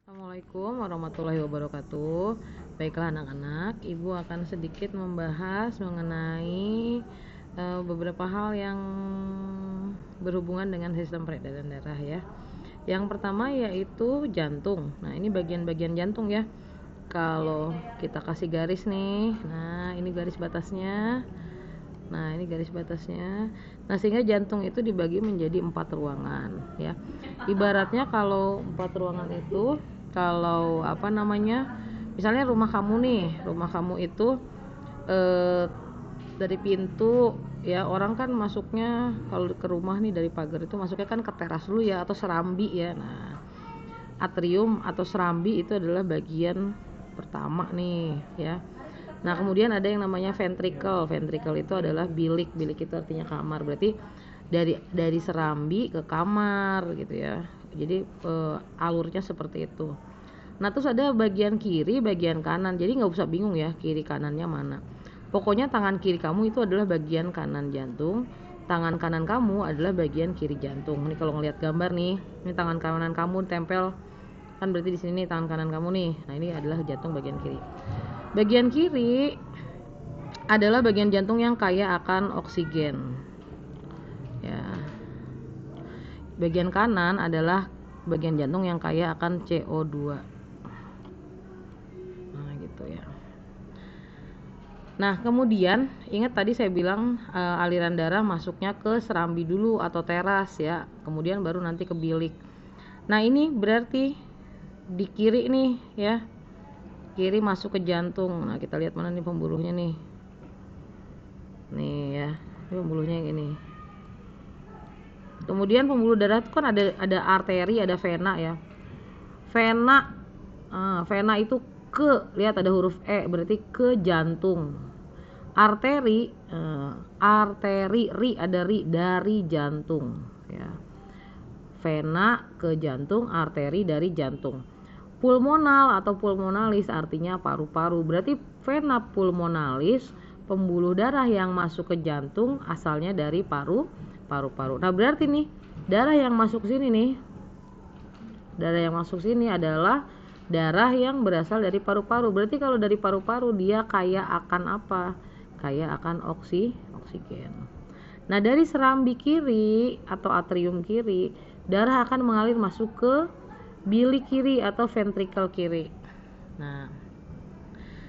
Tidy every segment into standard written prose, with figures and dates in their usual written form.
Assalamualaikum warahmatullahi wabarakatuh. Baiklah anak-anak, Ibu akan sedikit membahas mengenai beberapa hal yang berhubungan dengan sistem peredaran darah ya. Yang pertama yaitu jantung. Nah, ini bagian-bagian jantung ya. Kalau kita kasih garis nih, nah ini garis batasnya. Nah, ini garis batasnya. Nah, sehingga jantung itu dibagi menjadi 4 ruangan ya. Ibaratnya kalau 4 ruangan itu, kalau misalnya rumah kamu nih, rumah kamu itu dari pintu ya, orang kan masuknya kalau ke rumah nih dari pagar itu masuknya kan ke teras dulu ya, atau serambi ya. Nah, atrium atau serambi itu adalah bagian pertama nih ya. Nah, kemudian ada yang namanya ventricle. Ventricle itu adalah bilik. Bilik itu artinya kamar. Berarti dari serambi ke kamar gitu ya. Jadi alurnya seperti itu. Nah, terus ada bagian kiri, bagian kanan. Jadi nggak usah bingung ya kiri kanannya mana. Pokoknya tangan kiri kamu itu adalah bagian kanan jantung. Tangan kanan kamu adalah bagian kiri jantung. Ini kalau ngelihat gambar nih, ini tangan kanan kamu tempel kan, berarti di sini nih tangan kanan kamu nih. Nah, ini adalah jantung bagian kiri. Bagian kiri adalah bagian jantung yang kaya akan oksigen. Ya. Bagian kanan adalah bagian jantung yang kaya akan CO2. Nah, gitu ya. Nah, kemudian ingat tadi saya bilang aliran darah masuknya ke serambi dulu atau teras ya. Kemudian baru nanti ke bilik. Nah, ini berarti di kiri nih ya. Kiri masuk ke jantung. Nah, kita lihat mana nih pembuluhnya nih. Nih ya, ini pembuluhnya yang ini. Kemudian pembuluh darah itu kan ada arteri, ada vena ya. Vena itu lihat ada huruf E, berarti ke jantung. Arteri, ada ri dari jantung ya. Vena ke jantung, arteri dari jantung. Pulmonal atau pulmonalis artinya paru-paru. Berarti vena pulmonalis, pembuluh darah yang masuk ke jantung asalnya dari paru-paru. Nah, berarti nih darah yang masuk sini nih, darah yang masuk sini adalah darah yang berasal dari paru-paru. Berarti kalau dari paru-paru dia kaya akan apa? Kaya akan oksigen. Nah, dari serambi kiri atau atrium kiri, darah akan mengalir masuk ke bilik kiri atau ventricle kiri. Nah,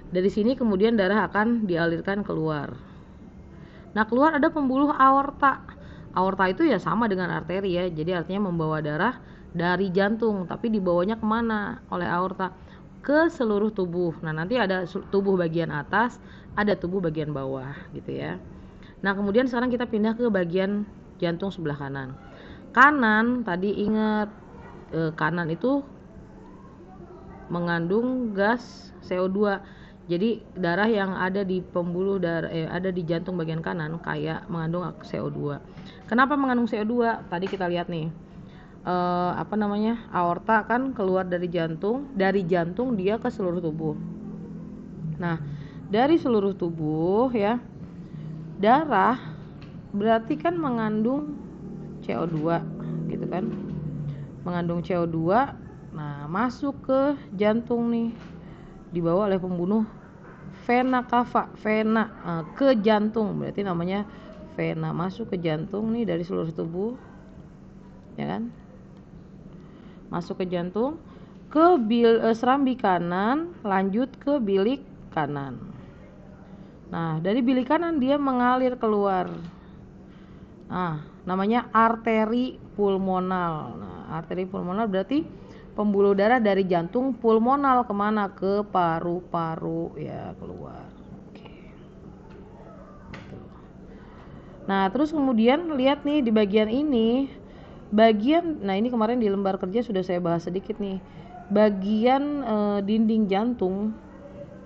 dari sini kemudian darah akan dialirkan keluar. Nah, keluar ada pembuluh aorta. Aorta itu ya sama dengan arteri ya. Jadi artinya membawa darah dari jantung, tapi dibawanya kemana oleh aorta? Ke seluruh tubuh. Nah, nanti ada tubuh bagian atas, ada tubuh bagian bawah gitu ya. Nah, kemudian sekarang kita pindah ke bagian jantung sebelah kanan. Kanan tadi ingat, kanan itu mengandung gas CO2. Jadi darah yang ada di pembuluh darah ada di jantung bagian kanan kaya mengandung CO2. Kenapa mengandung CO2? Tadi kita lihat nih. Aorta kan keluar dari jantung dia ke seluruh tubuh. Nah, dari seluruh tubuh ya, darah berarti kan mengandung CO2 gitu kan. Mengandung CO2, nah masuk ke jantung nih, dibawa oleh pembunuh vena cava, vena ke jantung, berarti namanya vena, masuk ke jantung nih dari seluruh tubuh ya kan, masuk ke jantung, ke serambi kanan, lanjut ke bilik kanan. Nah, dari bilik kanan dia mengalir keluar. Nah, namanya arteri pulmonal. Nah, arteri pulmonal berarti pembuluh darah dari jantung pulmonal kemana? Ke paru-paru ya, keluar. Oke. Nah, terus kemudian lihat nih di bagian ini, nah ini kemarin di lembar kerja sudah saya bahas sedikit nih. Bagian dinding jantung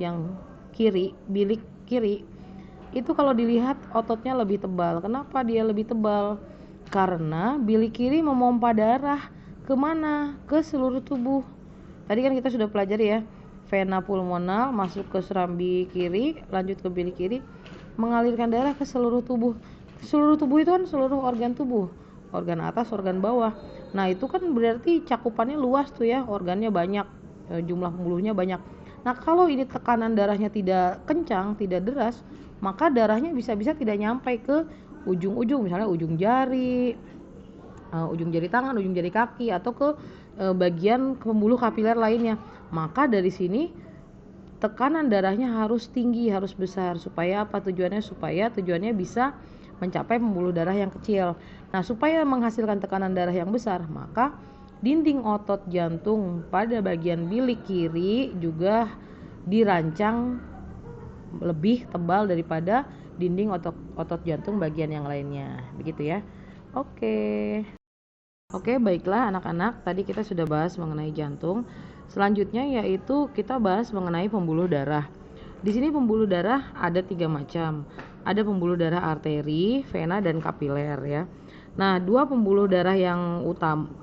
yang kiri, bilik kiri, itu kalau dilihat ototnya lebih tebal. Kenapa dia lebih tebal? Karena bilik kiri memompa darah kemana? Ke seluruh tubuh. Tadi kan kita sudah pelajari ya, vena pulmonal masuk ke serambi kiri, lanjut ke bilik kiri, mengalirkan darah ke seluruh tubuh. Seluruh tubuh itu kan seluruh organ tubuh, organ atas, organ bawah. Nah, itu kan berarti cakupannya luas tuh ya, organnya banyak. jumlah pembuluhnya banyak. Nah, kalau ini tekanan darahnya tidak kencang, tidak deras, maka darahnya bisa-bisa tidak nyampe ke ujung-ujung, misalnya ujung jari tangan, ujung jari kaki, atau ke bagian pembuluh kapiler lainnya. Maka dari sini tekanan darahnya harus tinggi, harus besar. Supaya apa tujuannya? Supaya tujuannya bisa mencapai pembuluh darah yang kecil. Nah, supaya menghasilkan tekanan darah yang besar, maka dinding otot jantung pada bagian bilik kiri juga dirancang lebih tebal daripada dinding otot jantung bagian yang lainnya. Begitu ya. Oke, baiklah anak-anak, tadi kita sudah bahas mengenai jantung. Selanjutnya yaitu kita bahas mengenai pembuluh darah. Di sini pembuluh darah ada 3 macam. Ada pembuluh darah arteri, vena, dan kapiler ya. Nah, 2 pembuluh darah yang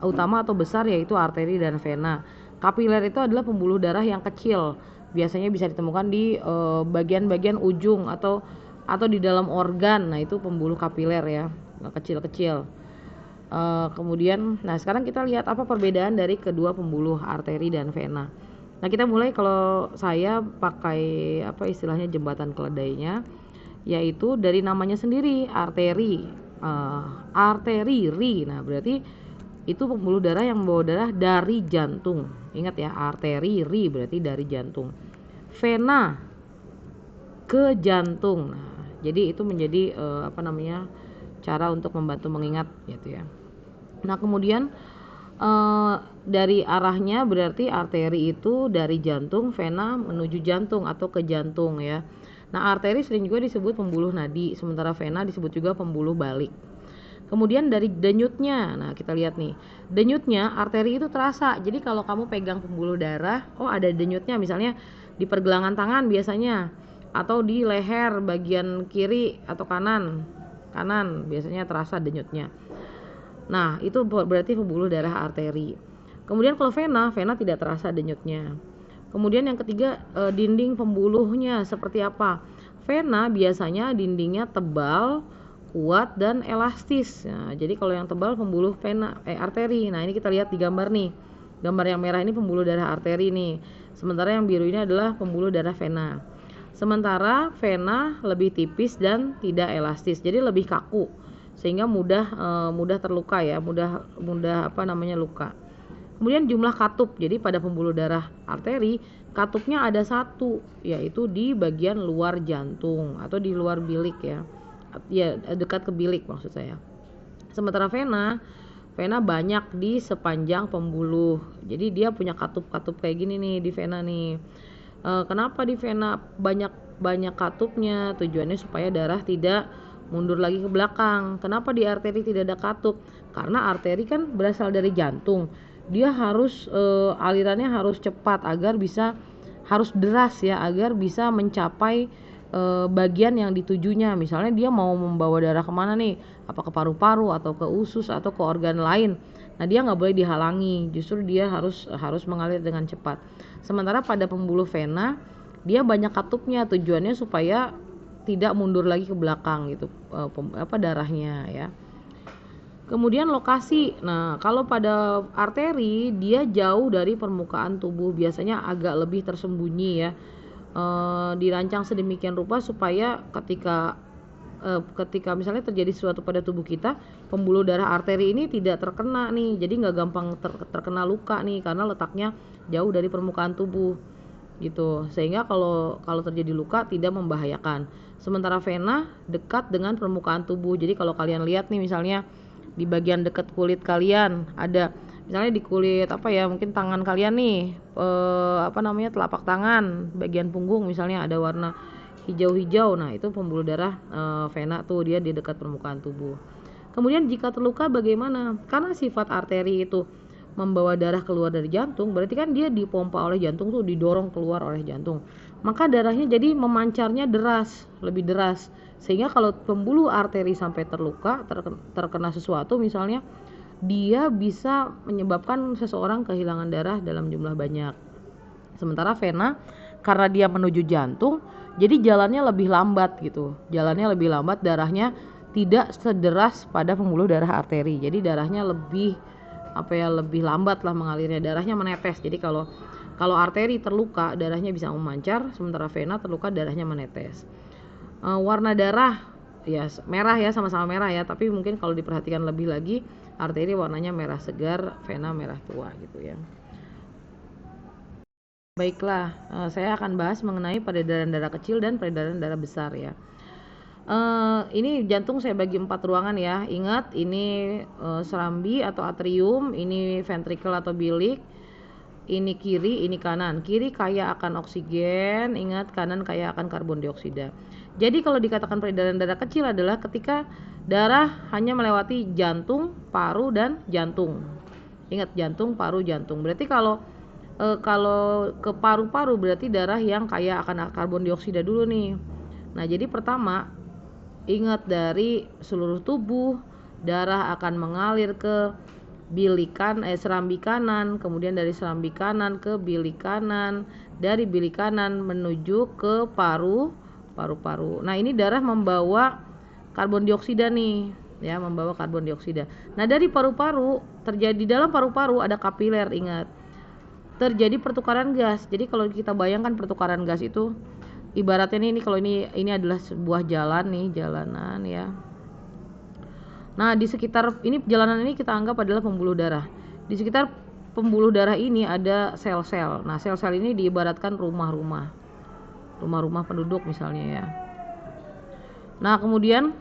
utama atau besar yaitu arteri dan vena. Kapiler itu adalah pembuluh darah yang kecil. Biasanya bisa ditemukan di bagian-bagian ujung atau di dalam organ. Nah, itu pembuluh kapiler ya, kecil-kecil. Kemudian, nah sekarang kita lihat apa perbedaan dari kedua pembuluh arteri dan vena. Nah, kita mulai, kalau saya pakai apa istilahnya jembatan keledainya, yaitu dari namanya sendiri, arteri, arteri. Nah, berarti itu pembuluh darah yang membawa darah dari jantung. Ingat ya, arteri, berarti dari jantung. Vena ke jantung. Nah, jadi itu menjadi cara untuk membantu mengingat gitu ya. Nah, kemudian dari arahnya berarti arteri itu dari jantung, vena menuju jantung atau ke jantung ya. Nah, arteri sering juga disebut pembuluh nadi, sementara vena disebut juga pembuluh balik. Kemudian dari denyutnya, nah kita lihat nih, denyutnya arteri itu terasa. Jadi kalau kamu pegang pembuluh darah, oh ada denyutnya, misalnya di pergelangan tangan biasanya, atau di leher bagian kiri atau kanan biasanya terasa denyutnya. Nah, itu berarti pembuluh darah arteri. Kemudian kalau vena tidak terasa denyutnya. Kemudian yang ketiga, dinding pembuluhnya seperti apa? Vena biasanya dindingnya tebal, kuat, dan elastis. Nah, jadi kalau yang tebal pembuluh arteri. Nah, ini kita lihat di gambar nih. Gambar yang merah ini pembuluh darah arteri nih. Sementara yang biru ini adalah pembuluh darah vena. Sementara vena lebih tipis dan tidak elastis, jadi lebih kaku, sehingga mudah terluka ya, mudah luka. Kemudian jumlah katup. Jadi pada pembuluh darah arteri, katupnya ada 1, yaitu di bagian luar jantung atau di luar bilik ya. Ya, dekat ke bilik maksud saya. Sementara vena banyak di sepanjang pembuluh. Jadi dia punya katup-katup kayak gini nih di vena nih. Kenapa di vena banyak katupnya? Tujuannya supaya darah tidak mundur lagi ke belakang. Kenapa di arteri tidak ada katup? Karena arteri kan berasal dari jantung. Dia harus alirannya harus cepat harus deras ya, agar bisa mencapai bagian yang ditujunya. Misalnya dia mau membawa darah kemana nih? Apa ke paru-paru atau ke usus atau ke organ lain? Nah, dia nggak boleh dihalangi. Justru dia harus mengalir dengan cepat. Sementara pada pembuluh vena dia banyak katupnya, tujuannya supaya tidak mundur lagi ke belakang gitu darahnya ya. Kemudian lokasi. Nah, kalau pada arteri dia jauh dari permukaan tubuh, biasanya agak lebih tersembunyi ya. Dirancang sedemikian rupa supaya ketika misalnya terjadi sesuatu pada tubuh kita, pembuluh darah arteri ini tidak terkena nih, jadi nggak gampang terkena luka nih, karena letaknya jauh dari permukaan tubuh gitu, sehingga kalau terjadi luka tidak membahayakan. Sementara vena dekat dengan permukaan tubuh, jadi kalau kalian lihat nih, misalnya di bagian dekat kulit kalian ada, misalnya di kulit mungkin tangan kalian nih, telapak tangan bagian punggung misalnya ada warna hijau-hijau, nah itu pembuluh darah vena tuh, dia di dekat permukaan tubuh. Kemudian jika terluka bagaimana? Karena sifat arteri itu membawa darah keluar dari jantung, berarti kan dia dipompa oleh jantung tuh, didorong keluar oleh jantung. Maka darahnya jadi memancarnya lebih deras. Sehingga kalau pembuluh arteri sampai terluka, terkena sesuatu misalnya, dia bisa menyebabkan seseorang kehilangan darah dalam jumlah banyak. Sementara vena karena dia menuju jantung, jadi jalannya lebih lambat gitu. Jalannya lebih lambat, darahnya tidak sederas pada pembuluh darah arteri. Jadi darahnya lebih lambat lah mengalirnya, darahnya menetes. Jadi kalau Kalau arteri terluka, darahnya bisa memancar, sementara vena terluka, darahnya menetes. Warna darah ya merah ya, sama-sama merah ya, tapi mungkin kalau diperhatikan lebih lagi, arteri warnanya merah segar, vena merah tua gitu ya. Baiklah, saya akan bahas mengenai peredaran darah kecil dan peredaran darah besar ya. Ini jantung saya bagi 4 ruangan ya. Ingat, ini serambi atau atrium, ini ventricle atau bilik, ini kiri, ini kanan. Kiri kaya akan oksigen, ingat, kanan kaya akan karbon dioksida. Jadi kalau dikatakan peredaran darah kecil adalah ketika darah hanya melewati jantung, paru, dan jantung. Ingat, jantung, paru, jantung. Berarti kalau ke paru-paru berarti darah yang kaya akan karbon dioksida dulu nih. Nah, jadi pertama, ingat, dari seluruh tubuh darah akan mengalir ke bilikan serambi kanan, kemudian dari serambi kanan ke bilik kanan, dari bilik kanan menuju ke paru-paru. Nah, ini darah membawa karbon dioksida nih ya, membawa karbon dioksida. Nah, dari paru-paru terjadi, dalam paru-paru ada kapiler, ingat, terjadi pertukaran gas. Jadi kalau kita bayangkan pertukaran gas itu ibaratnya ini kalau ini adalah sebuah jalan nih, jalanan ya. Nah, di sekitar ini jalanan ini kita anggap adalah pembuluh darah. Di sekitar pembuluh darah ini ada sel-sel. Nah, sel-sel ini diibaratkan rumah-rumah penduduk misalnya ya. Nah, kemudian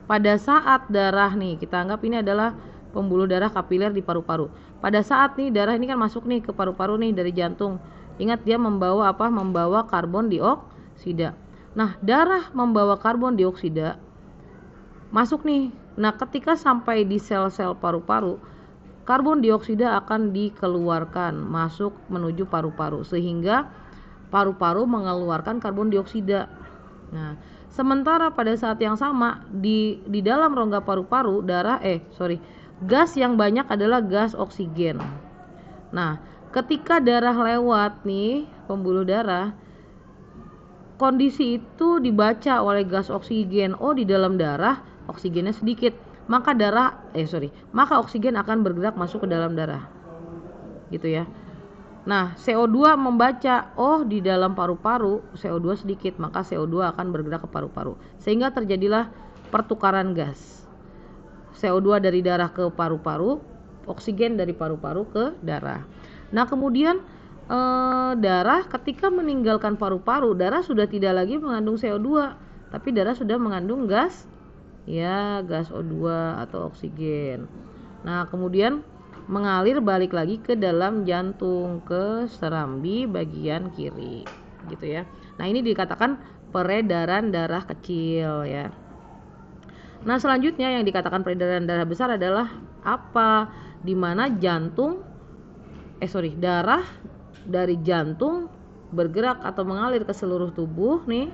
pada saat darah nih, kita anggap ini adalah pembuluh darah kapiler di paru-paru. Pada saat nih darah ini kan masuk nih ke paru-paru nih dari jantung. Ingat, dia membawa apa? Membawa karbon dioksida. Nah, darah membawa karbon dioksida masuk nih. Nah, ketika sampai di sel-sel paru-paru, karbon dioksida akan dikeluarkan masuk menuju paru-paru sehingga paru-paru mengeluarkan karbon dioksida. Nah, sementara pada saat yang sama di dalam rongga paru-paru gas yang banyak adalah gas oksigen. Nah, ketika darah lewat nih pembuluh darah, kondisi itu dibaca oleh gas oksigen. Oh, di dalam darah oksigennya sedikit, maka oksigen akan bergerak masuk ke dalam darah. Gitu ya. Nah, CO2 membaca, oh di dalam paru-paru CO2 sedikit, maka CO2 akan bergerak ke paru-paru. Sehingga terjadilah pertukaran gas. CO2 dari darah ke paru-paru, oksigen dari paru-paru ke darah. Nah, kemudian darah ketika meninggalkan paru-paru, darah sudah tidak lagi mengandung CO2, tapi darah sudah mengandung gas O2 atau oksigen. Nah, kemudian mengalir balik lagi ke dalam jantung, ke serambi bagian kiri gitu ya. Nah, ini dikatakan peredaran darah kecil ya. Nah, selanjutnya yang dikatakan peredaran darah besar adalah apa? Dimana darah dari jantung bergerak atau mengalir ke seluruh tubuh nih,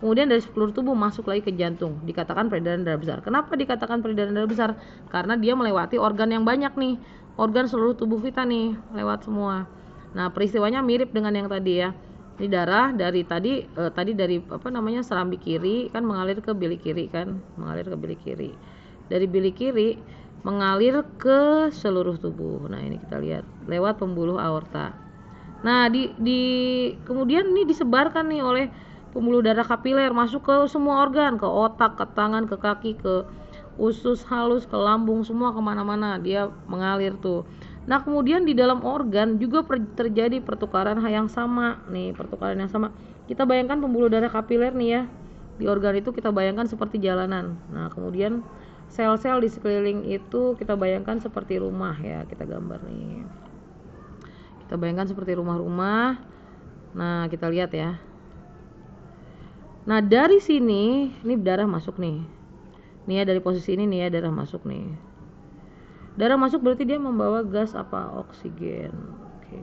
kemudian dari seluruh tubuh masuk lagi ke jantung, dikatakan peredaran darah besar. Kenapa dikatakan peredaran darah besar? Karena dia melewati organ yang banyak nih, organ seluruh tubuh kita nih, lewat semua. Nah, peristiwanya mirip dengan yang tadi ya. Ini darah dari tadi dari serambi kiri kan mengalir ke bilik kiri kan, Dari bilik kiri mengalir ke seluruh tubuh. Nah, ini kita lihat lewat pembuluh aorta. Nah, kemudian ini disebarkan nih oleh pembuluh darah kapiler masuk ke semua organ, ke otak, ke tangan, ke kaki, ke usus halus, ke lambung, semua kemana-mana dia mengalir tuh. Nah, kemudian di dalam organ juga terjadi pertukaran yang sama nih, Kita bayangkan pembuluh darah kapiler nih ya, di organ itu kita bayangkan seperti jalanan. Nah, kemudian sel-sel di sekeliling itu kita bayangkan seperti rumah ya, kita gambar nih. Kita bayangkan seperti rumah-rumah. Nah, kita lihat ya. Nah, dari sini ini darah masuk nih. Nih ya, dari posisi ini nih ya, darah masuk nih. Darah masuk berarti dia membawa gas apa? Oksigen. Oke.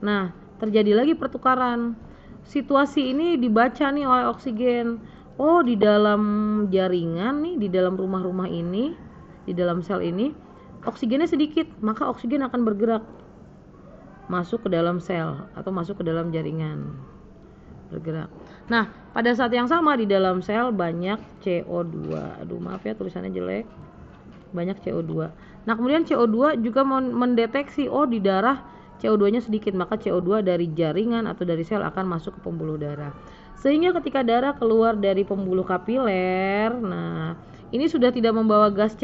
Nah, terjadi lagi pertukaran. Situasi ini dibaca nih oleh oksigen. Oh, di dalam jaringan nih, di dalam rumah-rumah ini, di dalam sel ini, oksigennya sedikit, maka oksigen akan bergerak masuk ke dalam sel atau masuk ke dalam jaringan, bergerak. Nah, pada saat yang sama di dalam sel banyak CO2. Aduh, maaf ya tulisannya jelek. banyak CO2. Nah, kemudian CO2 juga mendeteksi di darah CO2-nya sedikit, maka CO2 dari jaringan atau dari sel akan masuk ke pembuluh darah. Sehingga ketika darah keluar dari pembuluh kapiler, nah ini sudah tidak membawa gas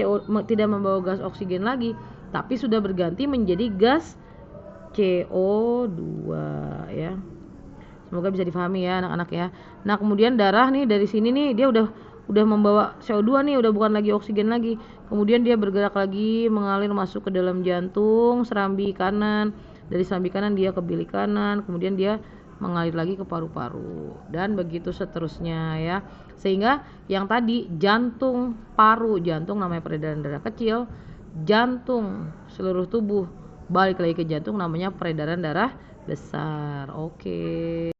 oksigen lagi, tapi sudah berganti menjadi gas CO2 ya. Semoga bisa difahami ya anak-anak ya. Nah, kemudian darah nih dari sini nih dia udah membawa CO2 nih, udah bukan lagi oksigen lagi. Kemudian dia bergerak lagi mengalir masuk ke dalam jantung, serambi kanan. Dari serambi kanan dia ke bilik kanan, kemudian dia mengalir lagi ke paru-paru dan begitu seterusnya ya. Sehingga yang tadi jantung, paru, jantung namanya peredaran darah kecil, jantung seluruh tubuh balik lagi ke jantung namanya peredaran darah besar. Oke.